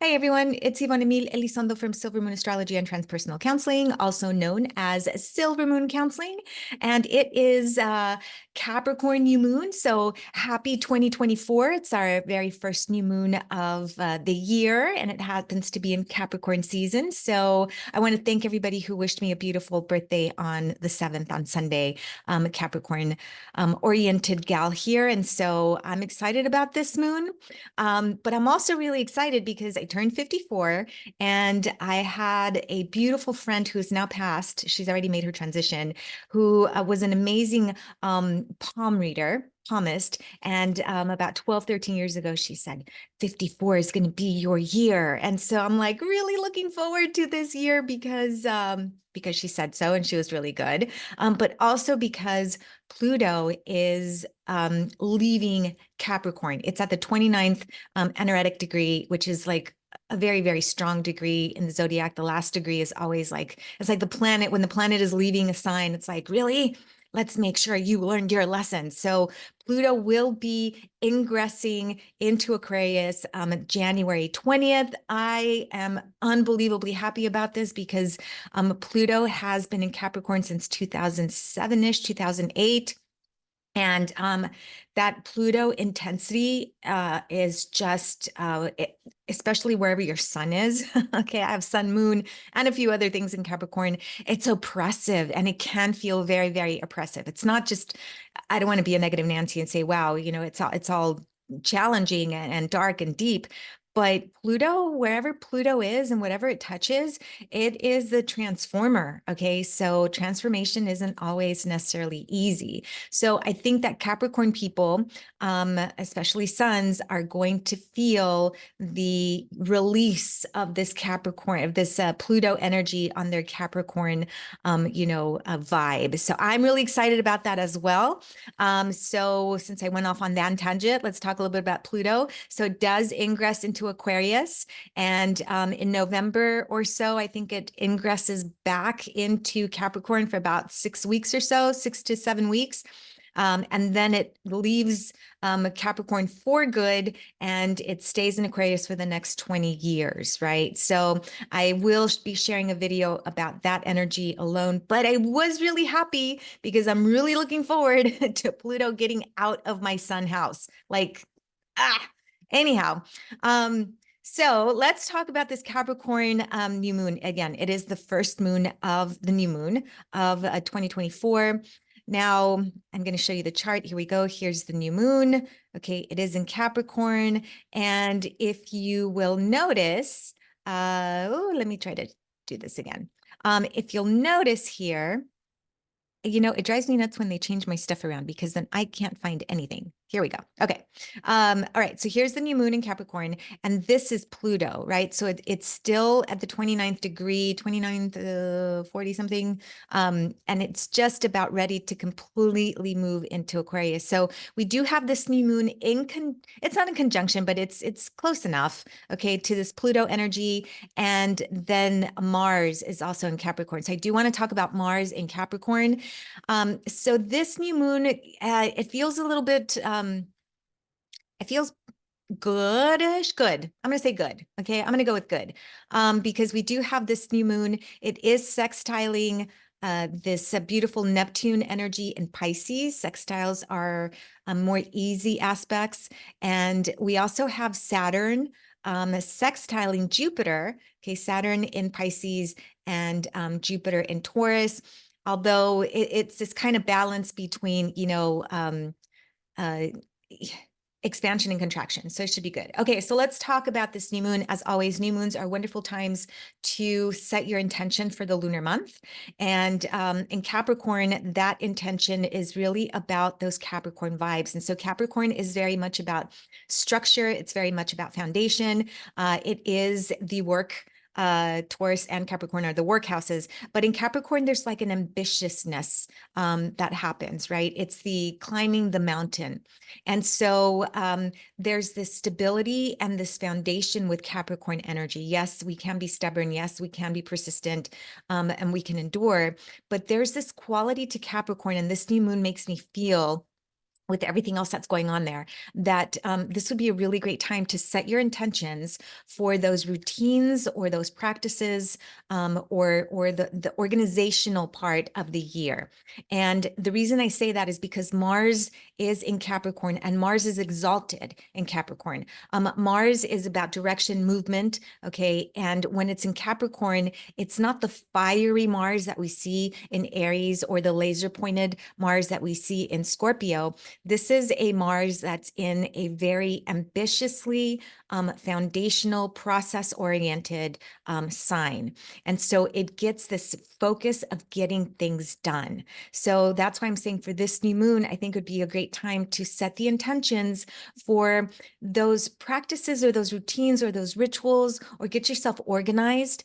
Hi, everyone. It's Yvonne Emile Elizondo from Silver Moon Astrology and Transpersonal Counseling, also known as Silver Moon Counseling. And it is Capricorn New Moon. So happy 2024. It's our very first new moon of the year, and it happens to be in Capricorn season. So I want to thank everybody who wished me a beautiful birthday on the 7th on Sunday. A Capricorn oriented gal here. And so I'm excited about this moon. But I'm also really excited because I turned 54 and I had a beautiful friend who's now passed. She's already made her transition, who was an amazing palm reader, palmist. And about 12, 13 years ago, she said, 54 is going to be your year. And so I'm like really looking forward to this year because she said so and she was really good. But also because Pluto is leaving Capricorn. It's at the 29th energetic degree, which is like a very, very strong degree in the zodiac. The last degree is always like, it's like the planet, when the planet is leaving a sign, it's like, really? Let's make sure you learned your lesson. So Pluto will be ingressing into Aquarius January 20th. I am unbelievably happy about this because Pluto has been in Capricorn since 2007-ish, 2008. And that Pluto intensity is just, especially wherever your sun is. Okay, I have sun, moon, and a few other things in Capricorn. It's oppressive and it can feel very, very oppressive. It's not just, I don't want to be a negative Nancy and say, wow, it's all challenging and dark and deep. But Pluto, wherever Pluto is and whatever it touches, it is the transformer. Okay, so transformation isn't always necessarily easy. So I think that Capricorn people, especially suns, are going to feel the release of this Capricorn, of this Pluto energy on their Capricorn, vibe. So I'm really excited about that as well. So since I went off on that tangent, let's talk a little bit about Pluto. So it does ingress into Aquarius, and in November or so, I think it ingresses back into Capricorn for about 6 weeks or so, 6 to 7 weeks. And then it leaves Capricorn for good and it stays in Aquarius for the next 20 years, right? So I will be sharing a video about that energy alone, but I was really happy because I'm really looking forward to Pluto getting out of my sun house. Anyhow. So let's talk about this Capricorn new moon. Again, it is the first moon of the new moon of 2024. Now, I'm going to show you the chart. Here we go. Here's the new moon. Okay, it is in Capricorn. And if you will notice, let me try to do this again. If you'll notice here, it drives me nuts when they change my stuff around because then I can't find anything. Here we go. Okay. All right. So here's the new moon in Capricorn, and this is Pluto, right? So it's still at the 29th degree, 29th, 40 something. And it's just about ready to completely move into Aquarius. So we do have this new moon it's not in conjunction, but it's close enough, okay, to this Pluto energy. And then Mars is also in Capricorn. So I do want to talk about Mars in Capricorn. So this new moon, it feels a little bit, it feels goodish, good. I'm going to say good. Okay. I'm going to go with good. Because we do have this new moon. It is sextiling this beautiful Neptune energy in Pisces. Sextiles are more easy aspects. And we also have Saturn sextiling Jupiter. Okay. Saturn in Pisces and Jupiter in Taurus. Although it's this kind of balance between, uh, expansion and contraction. So it should be good. Okay, so let's talk about this new moon. As always, new moons are wonderful times to set your intention for the lunar month. And in Capricorn, that intention is really about those Capricorn vibes. And so Capricorn is very much about structure. It's very much about foundation. It is the work. Taurus and Capricorn are the workhouses, but in Capricorn, there's like an ambitiousness that happens, right? It's the climbing the mountain. And so there's this stability and this foundation with Capricorn energy. Yes, we can be stubborn. Yes, we can be persistent and we can endure, but there's this quality to Capricorn, and this new moon makes me feel with everything else that's going on there, that this would be a really great time to set your intentions for those routines or those practices, or the organizational part of the year. And the reason I say that is because Mars is in Capricorn, and Mars is exalted in Capricorn. Mars is about direction, movement, okay? And when it's in Capricorn, it's not the fiery Mars that we see in Aries or the laser pointed Mars that we see in Scorpio. This is a Mars that's in a very ambitiously foundational, process-oriented sign. And so it gets this focus of getting things done. So that's why I'm saying for this new moon, I think it would be a great time to set the intentions for those practices or those routines or those rituals, or get yourself organized,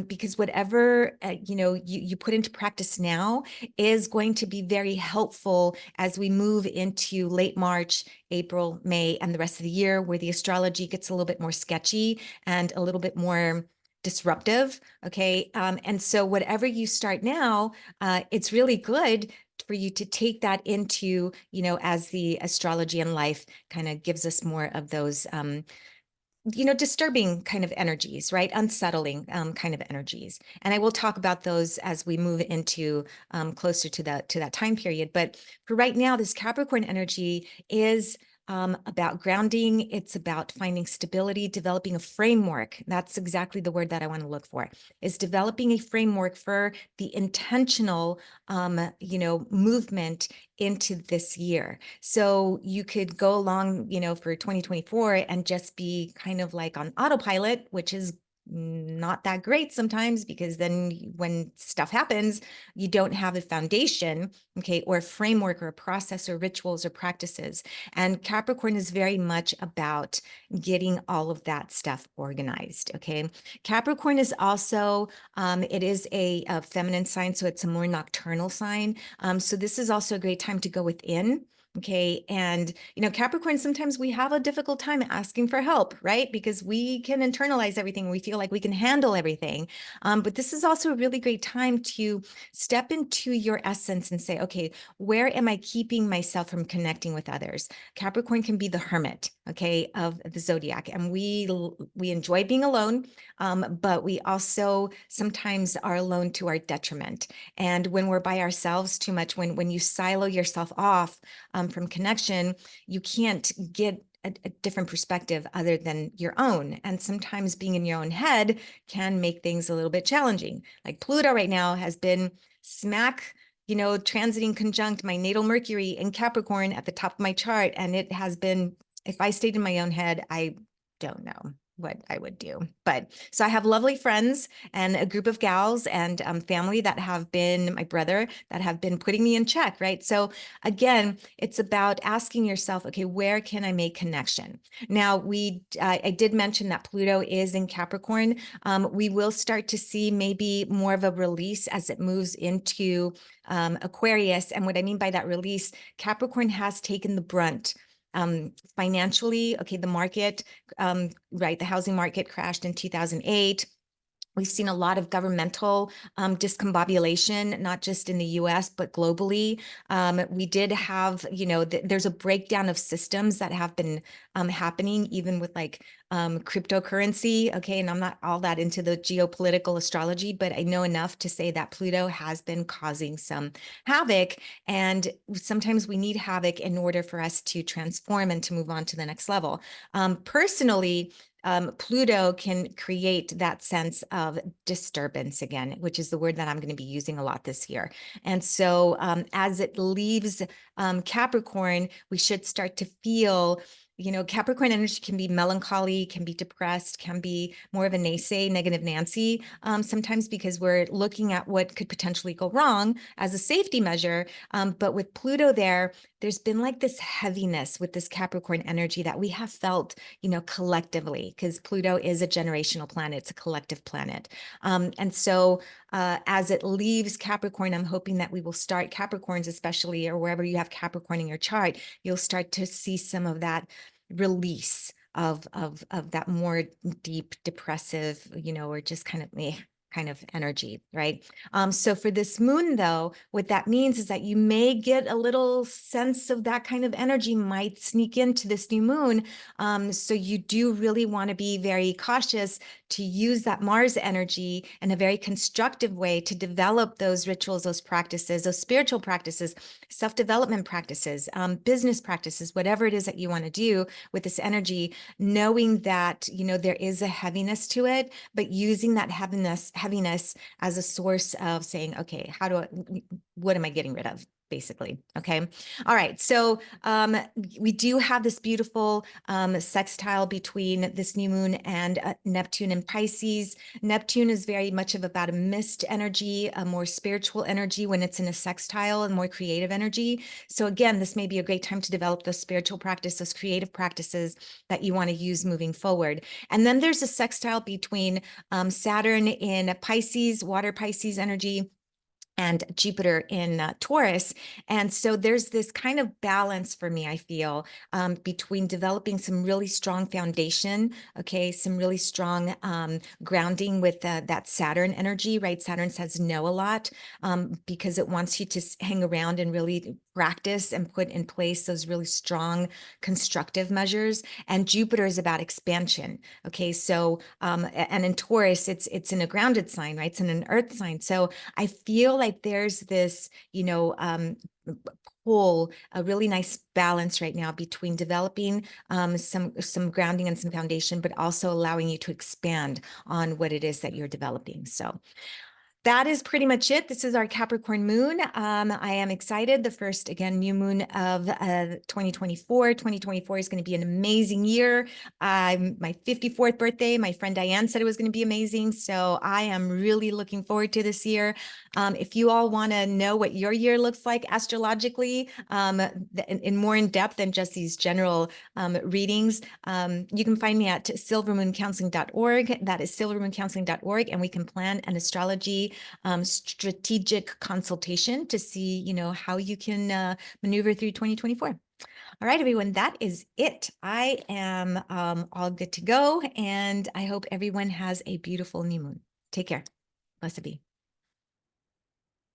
because whatever you put into practice now is going to be very helpful as we move into late March, April, May, and the rest of the year, where the astrology gets a little bit more sketchy and a little bit more disruptive. Okay. And so whatever you start now, it's really good for you to take that into, as the astrology and life kind of gives us more of those, disturbing kind of energies, right? Unsettling kind of energies. And I will talk about those as we move into closer to that time period. But for right now, this Capricorn energy is about grounding. It's about finding stability, developing a framework. That's exactly the word that I want to look for, is developing a framework for the intentional, movement into this year. So you could go along, for 2024 and just be kind of like on autopilot, which is not that great sometimes, because then when stuff happens, you don't have a foundation, okay, or a framework or a process or rituals or practices. And Capricorn is very much about getting all of that stuff organized, okay? Capricorn is also, it is a feminine sign, so it's a more nocturnal sign. So this is also a great time to go within. Okay. And, Capricorn, sometimes we have a difficult time asking for help, right? Because we can internalize everything. We feel like we can handle everything. But this is also a really great time to step into your essence and say, okay, where am I keeping myself from connecting with others? Capricorn can be the hermit, okay, of the zodiac. And we enjoy being alone, but we also sometimes are alone to our detriment. And when we're by ourselves too much, when you silo yourself off from connection, you can't get a different perspective other than your own. And sometimes being in your own head can make things a little bit challenging. Like Pluto right now has been smack, transiting conjunct my natal Mercury in Capricorn at the top of my chart. And it has been, if I stayed in my own head, I don't know what I would do. But so I have lovely friends and a group of gals and family that have been, my brother, that have been putting me in check, right? So again, it's about asking yourself, okay, where can I make connection? Now, I did mention that Pluto is in Capricorn. We will start to see maybe more of a release as it moves into Aquarius. And what I mean by that release, Capricorn has taken the brunt financially. Okay, the market, right, the housing market crashed in 2008. We've seen a lot of governmental discombobulation, not just in the US, but globally. We did have, there's a breakdown of systems that have been happening, even with like cryptocurrency. Okay. And I'm not all that into the geopolitical astrology, but I know enough to say that Pluto has been causing some havoc. And sometimes we need havoc in order for us to transform and to move on to the next level. Personally, Pluto can create that sense of disturbance again, which is the word that I'm going to be using a lot this year. And so as it leaves Capricorn, we should start to feel, Capricorn energy can be melancholy, can be depressed, can be more of a naysay, negative Nancy, sometimes because we're looking at what could potentially go wrong as a safety measure. But with Pluto there's been like this heaviness with this Capricorn energy that we have felt, collectively, because Pluto is a generational planet. It's a collective planet. And so as it leaves Capricorn, I'm hoping that we will start, Capricorns especially, or wherever you have Capricorn in your chart, you'll start to see some of that release of that more deep depressive, or just kind kind of energy, right? So for this moon, though, what that means is that you may get a little sense of that kind of energy might sneak into this new moon. So you do really want to be very cautious to use that Mars energy in a very constructive way to develop those rituals, those practices, those spiritual practices, self-development practices, business practices, whatever it is that you want to do with this energy, knowing that, you know, there is a heaviness to it, but using that heaviness as a source of saying, okay, what am I getting rid of? Basically. Okay. All right. So we do have this beautiful sextile between this new moon and Neptune in Pisces. Neptune is very much about a mist energy, a more spiritual energy when it's in a sextile, and more creative energy. So again, this may be a great time to develop those spiritual practices, those creative practices that you want to use moving forward. And then there's a sextile between Saturn in Pisces, water Pisces energy, and Jupiter in Taurus. And so there's this kind of balance for me, I feel, between developing some really strong foundation, okay, some really strong grounding with that Saturn energy, right? Saturn says no a lot because it wants you to hang around and really practice and put in place those really strong constructive measures. And Jupiter is about expansion, okay? So, and in Taurus, it's in a grounded sign, right? It's in an earth sign. So I feel like there's this, you know, pull, a really nice balance right now between developing some grounding and some foundation, but also allowing you to expand on what it is that you're developing. So that is pretty much it. This is our Capricorn moon. I am excited. The first, again, new moon of 2024. 2024 is going to be an amazing year. My 54th birthday, my friend Diane said it was going to be amazing. So I am really looking forward to this year. If you all want to know what your year looks like astrologically, in more in depth than just these general readings, you can find me at silvermooncounseling.org. That is silvermooncounseling.org, and we can plan an astrology strategic consultation to see, you know, how you can maneuver through 2024. All right, everyone, that is it. I am all good to go, and I hope everyone has a beautiful new moon. Take care. Blessed be.